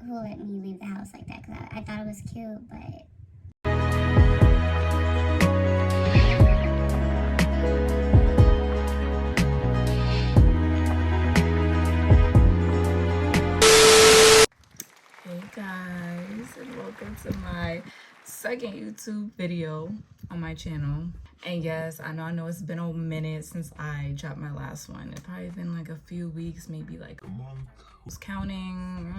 who let me leave the house like that, because I thought it was cute, but... Hey guys, and welcome to my second YouTube video on my channel. And yes, I know it's been a minute since I dropped my last one. It's probably been like a few weeks, maybe like a month. I was counting.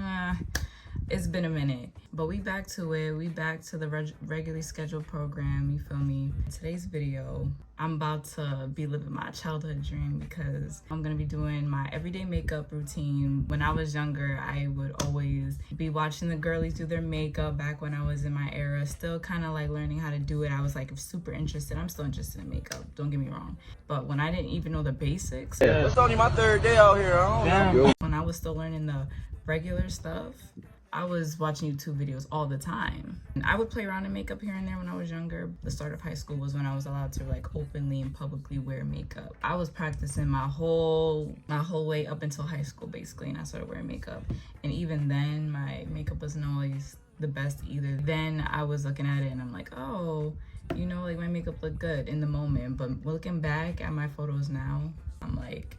It's been a minute, but we back to it. We back to the regularly scheduled program, you feel me? In today's video, I'm about to be living my childhood dream because I'm gonna be doing my everyday makeup routine. When I was younger, I would always be watching the girlies do their makeup back when I was in my era, still kind of like learning how to do it. I was like super interested. I'm still interested in makeup, don't get me wrong. But when I didn't even know the basics, It's only my third day out here. I don't know. when I was still learning the regular stuff, I was watching YouTube videos all the time. And I would play around in makeup here and there when I was younger. The start of high school was when I was allowed to like openly and publicly wear makeup. I was practicing my whole way up until high school basically, and I started wearing makeup. And even then, my makeup wasn't always the best either. Then I was looking at it and I'm like, oh, you know, like my makeup looked good in the moment. But looking back at my photos now, I'm like,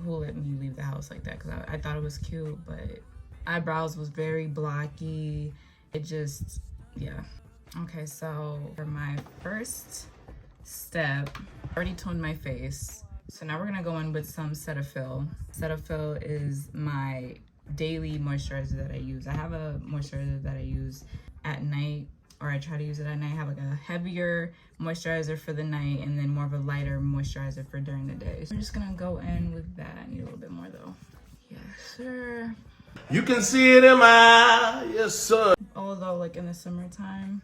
who let me leave the house like that? Because I thought it was cute, but eyebrows was very blocky. It just, yeah. Okay, so for my first step, I already toned my face. So now we're gonna go in with some CETAPHIL. CETAPHIL is my daily moisturizer that I use. I have a moisturizer that I use at night, or I try to use it at night. I have like a heavier moisturizer for the night and then more of a lighter moisturizer for during the day. So I'm just gonna go in with that. I need a little bit more though. Yes, sir. You can see it in my eye, yes sir. Although like in the summertime,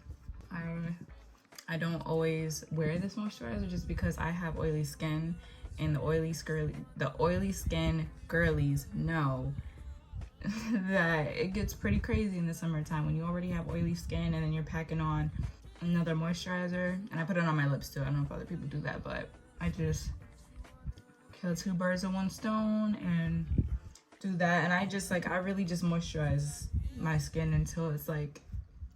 I don't always wear this moisturizer just because I have oily skin, and the oily skin girlies know that it gets pretty crazy in the summertime when you already have oily skin and then you're packing on another moisturizer. And I put it on my lips too. I don't know if other people do that, but I just kill two birds with one stone and do that. And I really just moisturize my skin until it's like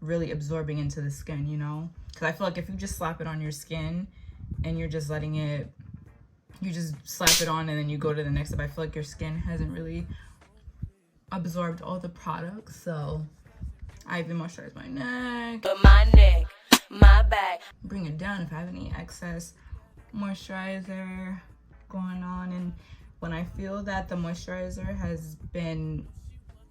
really absorbing into the skin, you know? Because I feel like if you just slap it on your skin and you're just letting it, you just slap it on and then you go to the next step, I feel like your skin hasn't really absorbed all the products. So I even moisturize my neck, my back, bring it down if I have any excess moisturizer going on. And when I feel that the moisturizer has been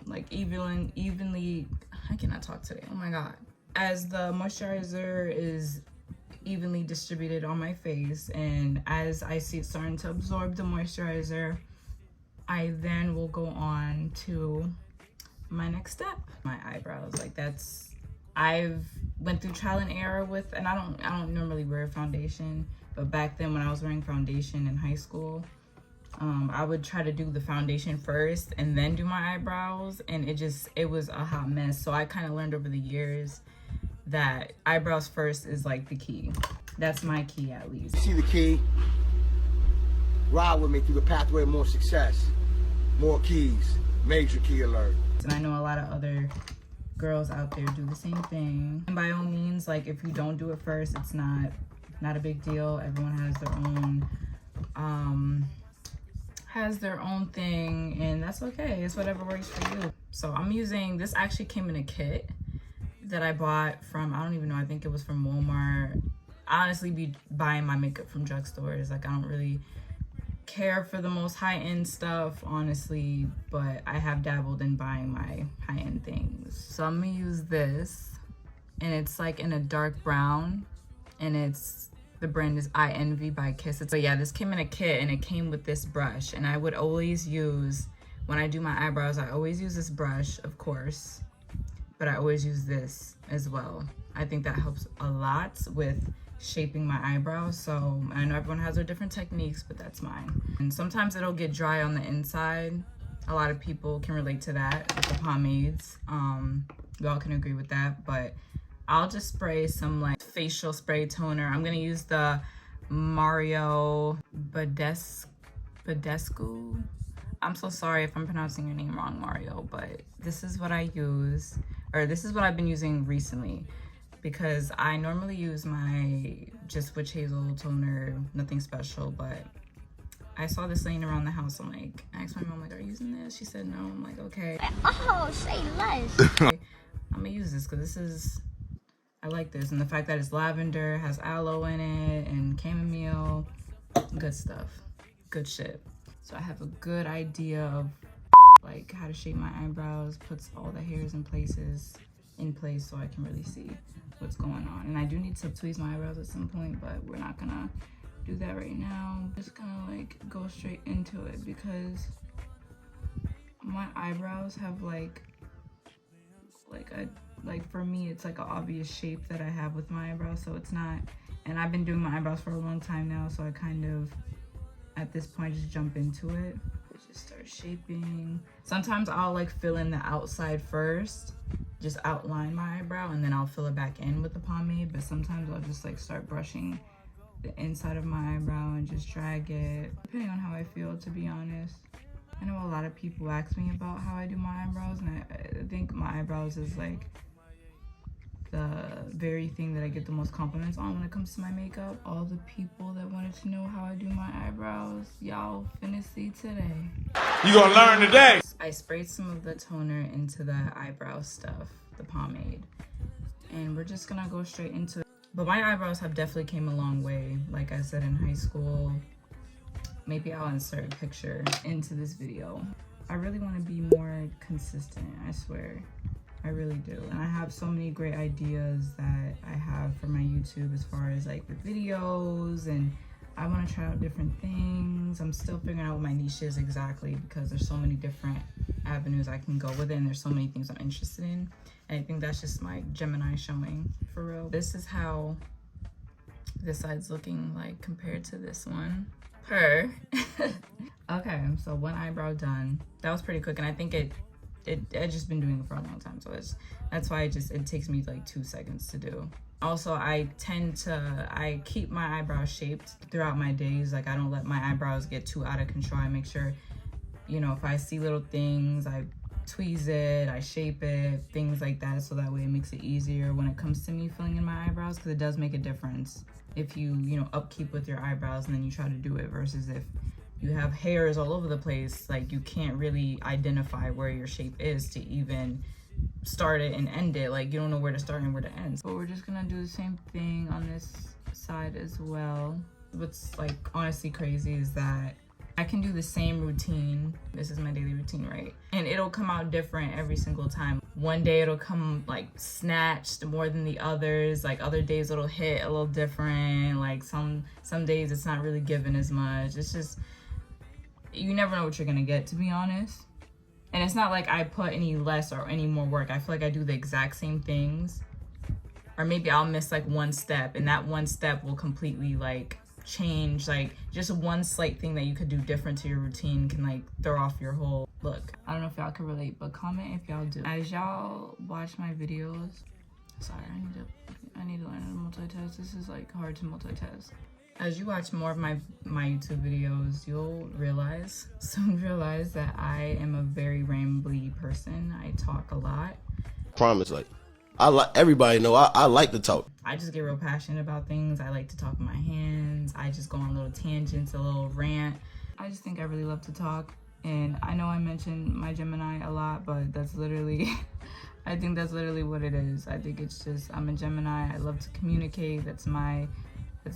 like evenly, I cannot talk today, oh my god. As the moisturizer is evenly distributed on my face, and as I see it starting to absorb the moisturizer, I then will go on to my next step. My eyebrows, like I've went through trial and error with, and I don't normally wear foundation, but back then when I was wearing foundation in high school, I would try to do the foundation first and then do my eyebrows, and it was a hot mess. So I kind of learned over the years that eyebrows first is like the key. That's my key, at least. See the key? Ride with me through the pathway of more success. More keys. Major key alert. And I know a lot of other girls out there do the same thing. And by all means, like if you don't do it first, it's not a big deal. Everyone has their own thing, and that's okay. It's whatever works for you. So I'm using this. Actually came in a kit that I bought from, I don't even know, I think it was from Walmart. I honestly be buying my makeup from drugstores. Like I don't really care for the most high-end stuff, honestly, but I have dabbled in buying my high-end things. So I'm gonna use this, and it's like in a dark brown, and the brand is I Envy by Kiss. So yeah, this came in a kit, and it came with this brush, and I would always use, when I do my eyebrows, I always use this brush, of course, but I always use this as well. I think that helps a lot with shaping my eyebrows. So I know everyone has their different techniques, but that's mine. And sometimes it'll get dry on the inside. A lot of people can relate to that with the pomades. We all can agree with that, but I'll just spray some like facial spray toner. I'm gonna use the Mario Badescu. I'm so sorry if I'm pronouncing your name wrong, Mario, but This is what I use, or this is what I've been using recently, because I normally use my just witch hazel toner, nothing special, but I saw this laying around the house. I'm like, I asked my mom, like, are you using this? She said no. I'm like, okay. Oh, say less. I'm gonna use this because I like this. And the fact that it's lavender, has aloe in it, and chamomile, good stuff, good shit. So I have a good idea of like how to shape my eyebrows, puts all the hairs in place so I can really see what's going on. And I do need to tweeze my eyebrows at some point, but we're not gonna do that right now. I'm just gonna like go straight into it because my eyebrows have like for me it's like an obvious shape that I have with my eyebrows, so it's not, and I've been doing my eyebrows for a long time now, so I kind of at this point just jump into it. Just start shaping. Sometimes I'll like fill in the outside first, just outline my eyebrow, and then I'll fill it back in with the pomade. But sometimes I'll just like start brushing the inside of my eyebrow and just drag it, depending on how I feel, to be honest. I know a lot of people ask me about how I do my eyebrows, and I think my eyebrows is like the very thing that I get the most compliments on when it comes to my makeup. All the people that wanted to know how I do my eyebrows, y'all finna see today. You gonna learn today. I sprayed some of the toner into the eyebrow stuff, the pomade, and we're just gonna go straight into it. But my eyebrows have definitely came a long way. Like I said, in high school, maybe I'll insert a picture into this video. I really want to be more consistent, I swear. I really do. And I have so many great ideas that I have for my YouTube as far as like the videos, and I want to try out different things. I'm still figuring out what my niche is exactly, because there's so many different avenues I can go with it, and there's so many things I'm interested in. And I think that's just my Gemini showing, for real. This is how this side's looking like compared to this one. Okay, so one eyebrow done. That was pretty quick, and I think I've just been doing it for a long time, so that's why it takes me like 2 seconds to do. Also, I keep my eyebrows shaped throughout my days. Like, I don't let my eyebrows get too out of control. I make sure, you know, if I see little things, I tweeze it, I shape it, things like that, so that way it makes it easier when it comes to me filling in my eyebrows, because it does make a difference if you know, upkeep with your eyebrows and then you try to do it, versus if you have hairs all over the place, like you can't really identify where your shape is to even start it and end it. Like, you don't know where to start and where to end. But we're just gonna do the same thing on this side as well. What's like honestly crazy is that I can do the same routine. This is my daily routine, right? And it'll come out different every single time. One day it'll come like snatched more than the others. Like other days it'll hit a little different. Like some days it's not really given as much. It's just, you never know what you're gonna get, to be honest. And it's not like I put any less or any more work. I feel like I do the exact same things. Or maybe I'll miss like one step, and that one step will completely like change. Like just one slight thing that you could do different to your routine can like throw off your whole look. I don't know if y'all can relate, but comment if y'all do. As y'all watch my videos, sorry, I need to learn how to multitask. This is like hard to multitask. As you watch more of my YouTube videos, you'll soon realize that I am a very rambly person. I talk a lot. Promise, like, everybody know I like to talk. I just get real passionate about things. I like to talk with my hands. I just go on little tangents, a little rant. I just think I really love to talk. And I know I mentioned my Gemini a lot, but that's literally, I think that's literally what it is. I think it's just, I'm a Gemini. I love to communicate. That's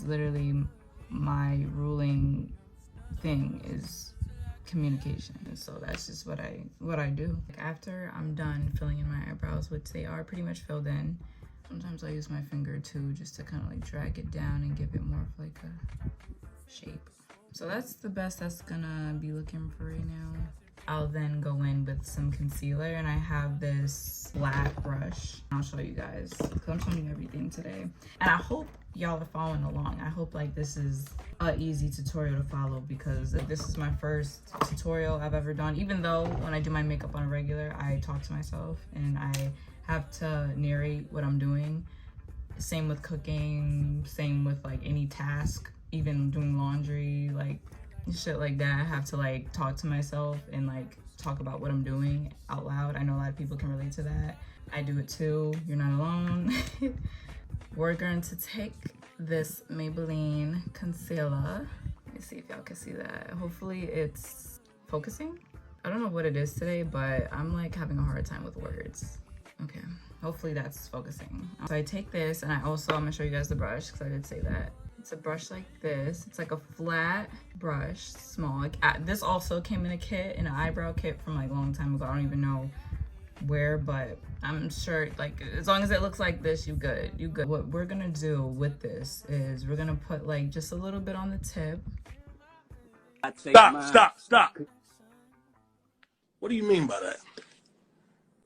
literally my ruling thing, is communication. And so that's just what I do. After I'm done filling in my eyebrows, which they are pretty much filled in, sometimes I use my finger too, just to kind of like drag it down and give it more of like a shape. So that's the best that's gonna be looking for right now. I'll then go in with some concealer, and I have this black brush. I'll show you guys, because I'm showing you everything today. And I hope y'all are following along. I hope like this is an easy tutorial to follow, because this is my first tutorial I've ever done. Even though when I do my makeup on a regular, I talk to myself and I have to narrate what I'm doing. Same with cooking, same with like any task, even doing laundry, like shit like that. I have to like talk to myself and like talk about what I'm doing out loud. I know a lot of of people can relate to that. I do it too. You're not alone. We're going to take this Maybelline concealer. Let me see if y'all can see that. Hopefully it's focusing. I don't know what it is today, but I'm like having a hard time with words. Okay, hopefully that's focusing. So I take this, and I'm gonna show you guys the brush because I did say that. It's a brush like this. It's like a flat brush, small. Like this also came in a kit, in an eyebrow kit from like a long time ago. I don't even know where, but I'm sure like as long as it looks like this, you good. What we're gonna do with this is we're gonna put like just a little bit on the tip. Stop. What do you mean by that?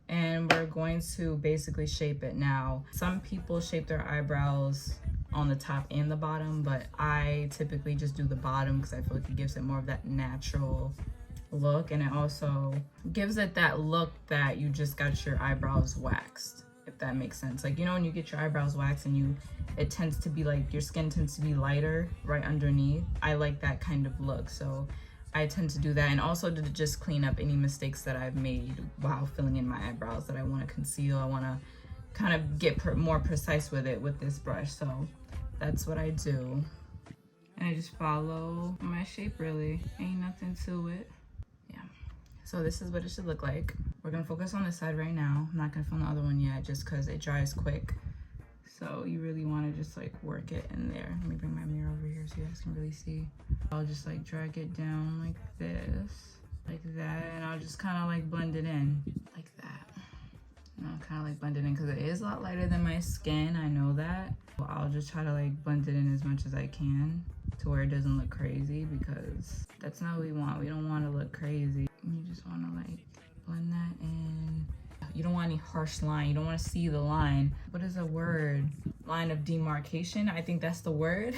And we're going to basically shape it. Now, some people shape their eyebrows on the top and the bottom, but I typically just do the bottom because I feel like it gives it more of that natural look, and it also gives it that look that you just got your eyebrows waxed, if that makes sense. Like, you know, when you get your eyebrows waxed and it tends to be like your skin tends to be lighter right underneath. I like that kind of look, so I tend to do that, and also to just clean up any mistakes that I've made while filling in my eyebrows that I want to conceal. I want to kind of get more precise with it with this brush, so that's what I do. And I just follow my shape, really. Ain't nothing to it. Yeah. So this is what it should look like. We're gonna focus on this side right now. I'm not gonna film the other one yet just because it dries quick. So you really want to just like work it in there. Let me bring my mirror over here so you guys can really see. I'll just like drag it down like this, like that, and I'll just kind of like blend it in like that. And I'll kind of like blend it in because it is a lot lighter than my skin. I know that. I'll just try to like blend it in as much as I can to where it doesn't look crazy, because that's not what we want. We don't want to look crazy. You just want to like blend that in. You don't want any harsh line. You don't want to see the line. What is a word? Line of demarcation. I think that's the word.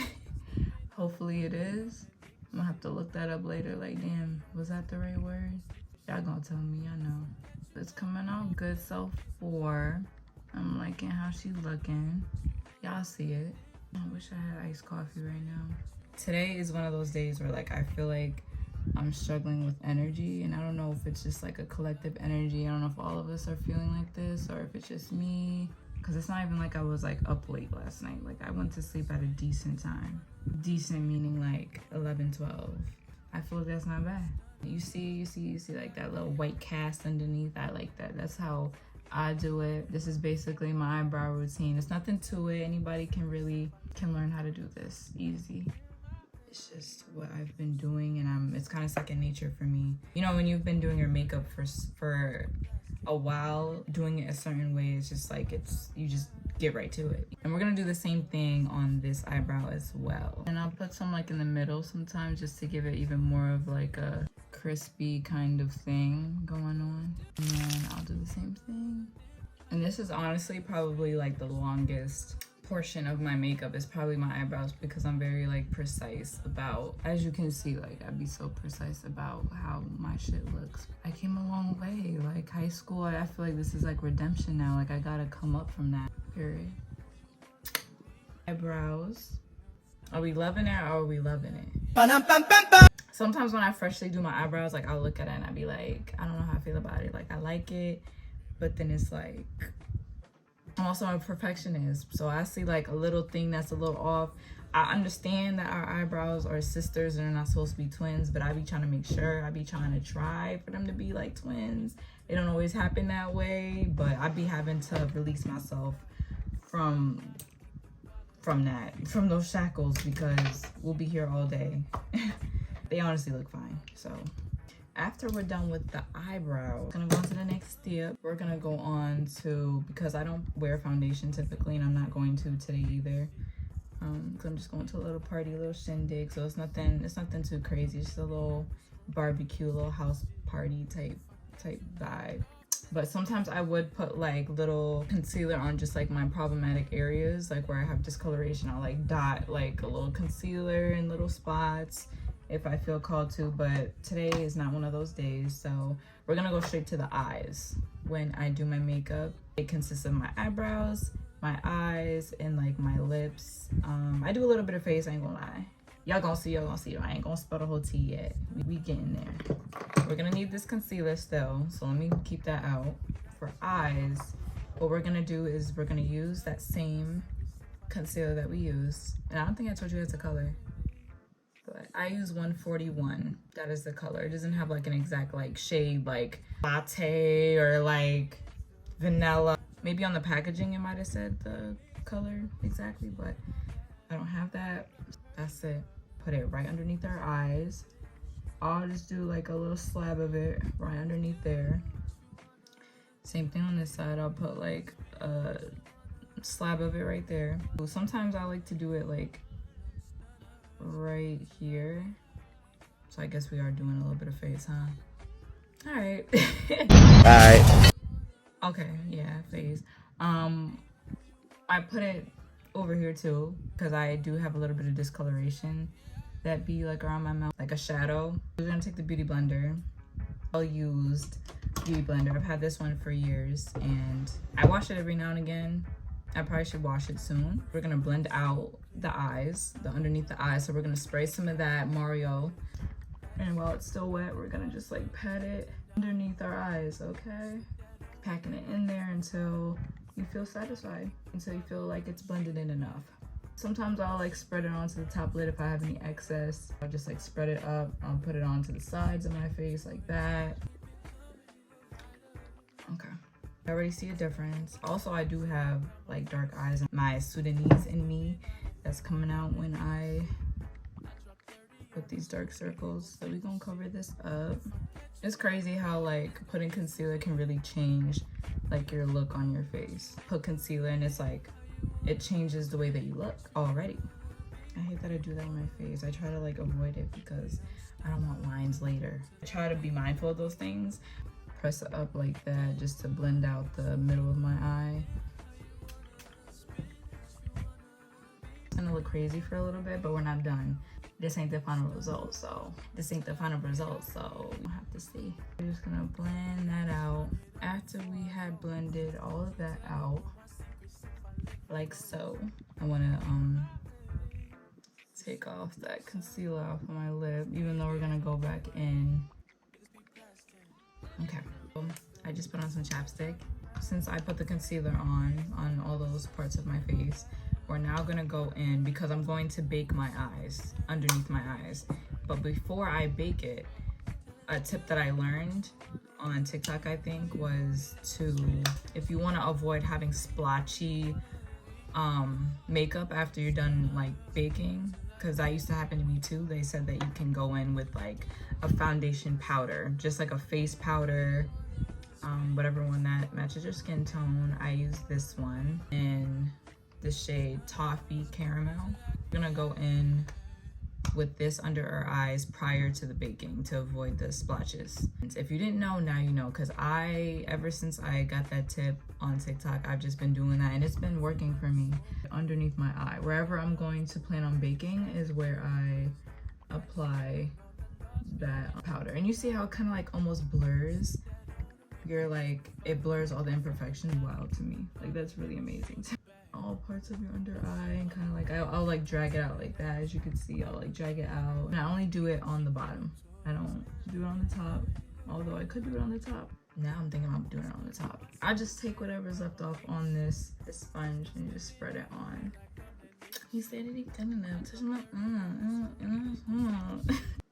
Hopefully it is. I'm gonna have to look that up later. Like, damn, was that the right word? Y'all gonna tell me, I know. It's coming out good so far. I'm liking how she's looking. Y'all see it. I wish I had iced coffee right now. Today is one of those days where like I feel like I'm struggling with energy, and I don't know if it's just like a collective energy. I don't know if all of us are feeling like this or if it's just me, because it's not even like I was like up late last night. Like I went to sleep at a decent time. Decent meaning like 11, 12. I feel like that's not bad. You see like that little white cast underneath. I like that. That's how I do it. This is basically my eyebrow routine. It's nothing to it. Anybody can learn how to do this easy. It's just what I've been doing, and it's kind of second nature for me. You know, when you've been doing your makeup for a while, doing it a certain way, it's just like you just get right to it. And we're gonna do the same thing on this eyebrow as well. And I'll put some like in the middle sometimes just to give it even more of like a crispy kind of thing going on. And then I'll do the same thing. And this is honestly probably like the longest portion of my makeup is probably my eyebrows, because I'm very like precise about, as you can see, like I'd be so precise about how my shit looks. I came a long way. Like high school, I feel like this is like redemption now. Like I gotta come up from that, period. Eyebrows. Are we loving it or are we loving it? Sometimes when I freshly do my eyebrows, like I'll look at it and I'll be like, I don't know how I feel about it. Like I like it, but then it's like, I'm also a perfectionist, so I see like a little thing that's a little off. I understand that our eyebrows are sisters and they're not supposed to be twins, but I be trying to make sure, I be trying to try for them to be like twins. It don't always happen that way, but I be having to release myself from those shackles, because we'll be here all day. They honestly look fine. So after we're done with the eyebrow, we're gonna go on to the next step. We're gonna go on to, because I don't wear foundation typically, and I'm not going to today either. Cause I'm just going to a little party, a little shindig. So it's nothing too crazy. It's just a little barbecue, a little house party type vibe. But sometimes I would put like little concealer on just like my problematic areas, like where I have discoloration. I'll like dot like a little concealer in little spots if I feel called to, but today is not one of those days, so we're gonna go straight to the eyes. When I do my makeup, it consists of my eyebrows, my eyes, and like my lips. I do a little bit of face, I ain't gonna lie. Y'all gonna see. I ain't gonna spill the whole tea yet. We getting there. We're gonna need this concealer still, so let me keep that out for eyes, what we're gonna do is we're gonna use that same concealer that we used. And I don't think I told you that's a color, but I use 141. That is the color. It doesn't have like an exact like shade, like latte or like vanilla. Maybe on the packaging it might have said the color exactly, but I don't have that. That's it. Put it right underneath our eyes. I'll just do like a little slab of it right underneath there. Same thing on this side. I'll put like a slab of it right there. Sometimes I like to do it like right here. So I guess we are doing a little bit of face, huh? All right. All right. Okay, yeah, face. I put it over here too because I do have a little bit of discoloration that be like around my mouth, like a shadow. We're gonna take the beauty blender. Well-used beauty blender. I've had this one for years and I wash it every now and again. I probably should wash it soon. We're gonna blend out the eyes, the underneath the eyes. So we're gonna spray some of that Mario. And while it's still wet, we're gonna just like pat it underneath our eyes, okay? Packing it in there until you feel satisfied, until you feel like it's blended in enough. Sometimes I'll like spread it onto the top lid if I have any excess. I'll just like spread it up. I'll put it onto the sides of my face like that. Okay. I already see a difference. Also, I do have like dark eyes. My Sudanese in me that's coming out when I put these dark circles. So we're gonna cover this up. It's crazy how like putting concealer can really change like your look on your face. Put concealer and it's like, it changes the way that you look already. I hate that I do that on my face. I try to like avoid it because I don't want lines later. I try to be mindful of those things. Press it up like that just to blend out the middle of my eye. It's gonna look crazy for a little bit, but we're not done. This ain't the final result, so we'll have to see. We're just gonna blend that out. After we had blended all of that out, like so, I wanna take off that concealer off of my lip, even though we're gonna go back in. Okay, I just put on some chapstick. Since I put the concealer on all those parts of my face, we're now gonna go in because I'm going to bake my eyes, underneath my eyes. But before I bake it, a tip that I learned on TikTok, I think, was to, if you wanna avoid having splotchy makeup after you're done like baking, because that used to happen to me too. They said that you can go in with like a foundation powder, just like a face powder, whatever one that matches your skin tone. I use this one in the shade Toffee Caramel. I'm gonna go in with this under our eyes prior to the baking to avoid the splotches. If you didn't know, now you know, because ever since I got that tip on TikTok, I've just been doing that and it's been working for me. Underneath my eye, wherever I'm going to plan on baking is where I apply that powder. And you see how it kind of like almost blurs it blurs all the imperfections. Wow, to me, like that's really amazing. All parts of your under eye and kind of like I'll like drag it out like that. As you can see, I'll like drag it out, and I only do it on the bottom. I don't do it on the top, although I could do it on the top. Now I'm thinking about doing it on the top. I just take whatever's left off on this sponge and just spread it on. He said it ain't done enough. Touch my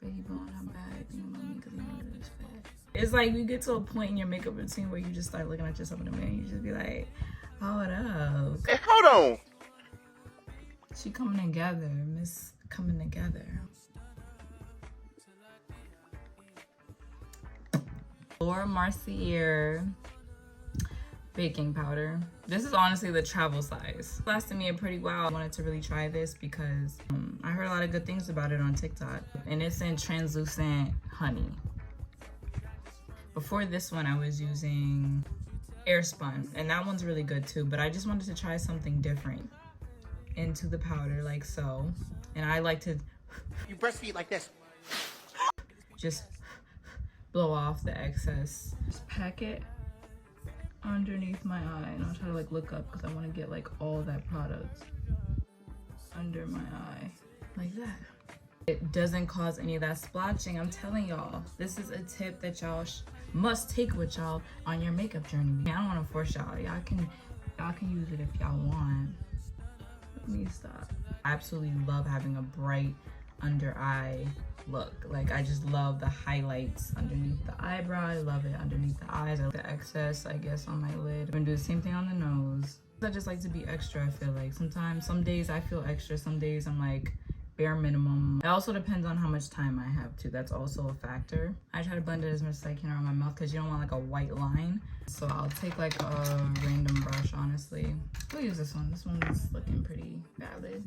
baby blowing how bad I think about me because he knows it is bad. It's like you get to a point in your makeup routine where you just start looking at yourself in the mirror and you just be like, hold up. Hey, hold on. She coming together, Miss coming together. Or MERCIER baking powder. This is honestly the travel size. Lasted me a pretty while. I wanted to really try this because I heard a lot of good things about it on TikTok. And it's in translucent honey. Before this one, I was using Airspun, and that one's really good too, but I just wanted to try something different into the powder like so. And I like to You breastfeed like this. just blow off the excess. Just pack it underneath my eye, and I'll try to like look up because I want to get like all that product under my eye like that. It doesn't cause any of that splotching. I'm telling y'all, this is a tip that y'all must take with y'all on your makeup journey. I don't want to force y'all. Y'all can use it if y'all want. Let me stop. I absolutely love having a bright under eye look. Like, I just love the highlights underneath the eyebrow. I love it underneath the eyes. I like the excess, I guess, on my lid. I'm gonna do the same thing on the nose. I just like to be extra. I feel like sometimes, some days I feel extra, some days I'm like bare minimum. It also depends on how much time I have too. That's also a factor. I try to blend it as much as I can around my mouth because you don't want like a white line. So I'll take like a random brush, honestly. We'll use this one. This one's looking pretty valid.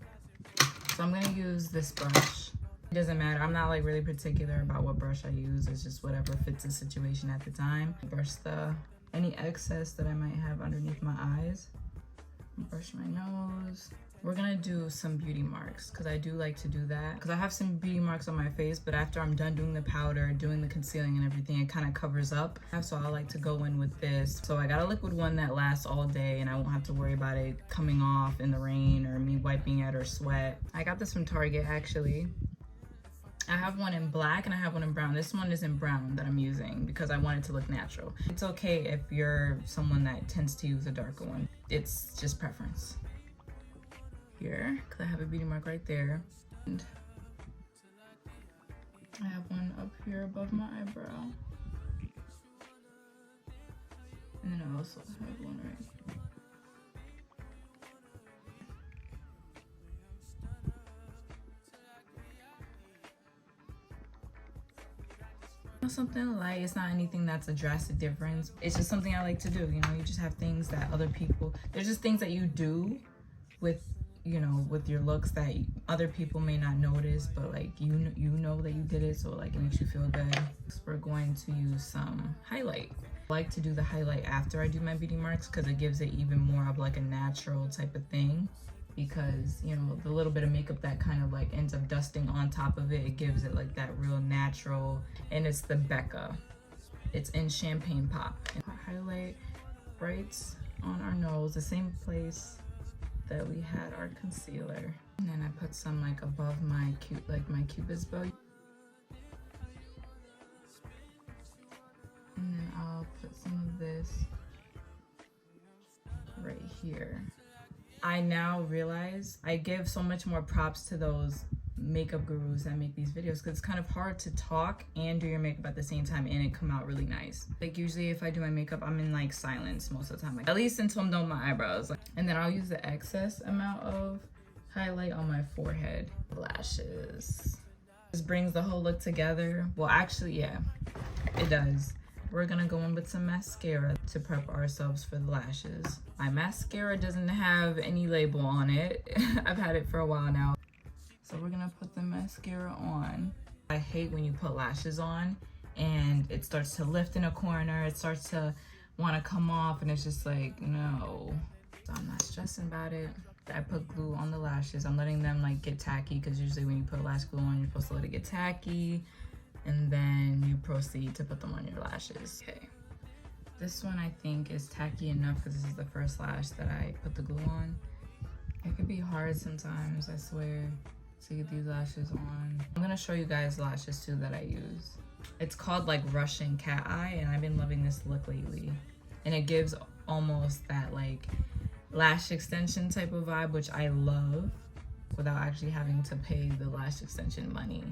So I'm gonna use this brush. It doesn't matter. I'm not like really particular about what brush I use. It's just whatever fits the situation at the time. Brush any excess that I might have underneath my eyes. Brush my nose. We're gonna do some beauty marks because I do like to do that because I have some beauty marks on my face, but after I'm done doing the powder, doing the concealing and everything, it kind of covers up. So I like to go in with this. So I got a liquid one that lasts all day and I won't have to worry about it coming off in the rain or me wiping it or sweat. I got this from Target actually. I have one in black and I have one in brown. This one is in brown that I'm using because I want it to look natural. It's okay if you're someone that tends to use a darker one. It's just preference. Here, because I have a beauty mark right there. And I have one up here above my eyebrow. And then I also have one right here. Something light. It's not anything that's a drastic difference. It's just something I like to do. You know, you just have things that other people, there's just things that you do with, you know, with your looks that other people may not notice, but like you know that you did it, so like it makes you feel good. So we're going to use some highlight. I like to do the highlight after I do my beauty marks because it gives it even more of like a natural type of thing. Because, you know, the little bit of makeup that kind of like ends up dusting on top of it, it gives it like that real natural. And it's the BECCA. It's in Champagne Pop. And highlight brights on our nose, the same place that we had our concealer. And then I put some like above my Cupid's bow. And then I'll put some of this right here. I now realize I give so much more props to those makeup gurus that make these videos because it's kind of hard to talk and do your makeup at the same time and it come out really nice. Like usually if I do my makeup, I'm in like silence most of the time, like at least until I'm done with my eyebrows. And then I'll use the excess amount of highlight on my forehead. Lashes. This brings the whole look together. Well, actually, yeah, it does. We're gonna go in with some mascara to prep ourselves for the lashes. My mascara doesn't have any label on it. I've had it for a while now. So we're gonna put the mascara on. I hate when you put lashes on and it starts to lift in a corner. It starts to wanna come off and it's just like, no. So I'm not stressing about it. I put glue on the lashes. I'm letting them like get tacky because usually when you put lash glue on, you're supposed to let it get tacky. And then you proceed to put them on your lashes. Okay, this one I think is tacky enough because this is the first lash that I put the glue on. It could be hard sometimes, I swear, to get these lashes on. I'm gonna show you guys lashes too that I use. It's called like Russian cat eye and I've been loving this look lately. And it gives almost that like lash extension type of vibe, which I love, without actually having to pay the lash extension money.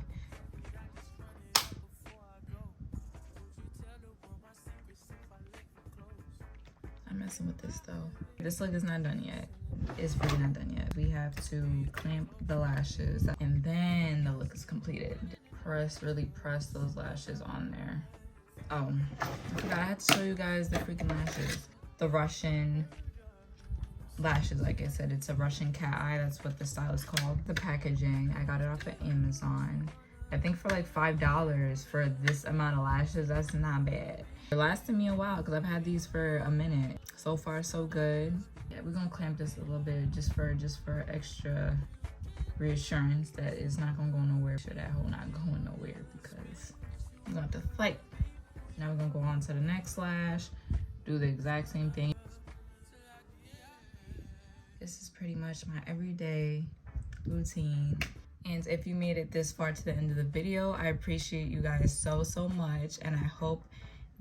I'm messing with this though. This look is not done yet. It's really not done yet. We have to clamp the lashes and then the look is completed. Really press those lashes on there. Oh, I forgot I had to show you guys the freaking lashes. The Russian lashes, like I said, it's a Russian cat eye. That's what the style is called. The packaging, I got it off of Amazon. I think for like $5 for this amount of lashes, that's not bad. It lasted me a while because I've had these for a minute. So far, so good. Yeah, we're gonna clamp this a little bit just for extra reassurance that it's not gonna go nowhere. Sure that hole not going nowhere because I'm gonna have to fight. Now we're gonna go on to the next lash, do the exact same thing. This is pretty much my everyday routine. And if you made it this far to the end of the video, I appreciate you guys so much, and I hope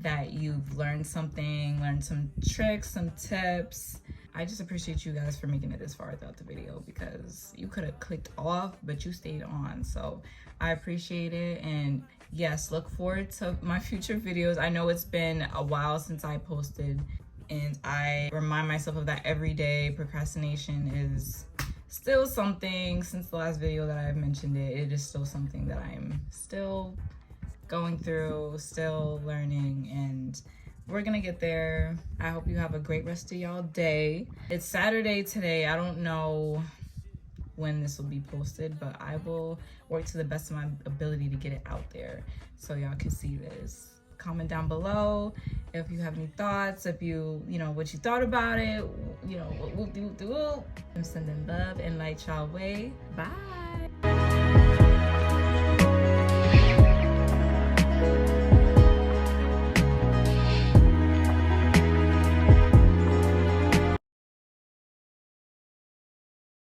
that you've learned something, learned some tricks, some tips. I just appreciate you guys for making it this far throughout the video, because you could have clicked off, but you stayed on. So I appreciate it. And yes, look forward to my future videos. I know it's been a while since I posted, and I remind myself of that every day. Procrastination is still something. Since the last video that I've mentioned it, it is still something that I'm still going through, still learning, and we're gonna get there. I hope you have a great rest of y'all day. It's Saturday today. I don't know when this will be posted, but I will work to the best of my ability to get it out there so y'all can see this. Comment down below if you have any thoughts, if you know what you thought about it, you know, I'm sending love and light y'all way. Bye.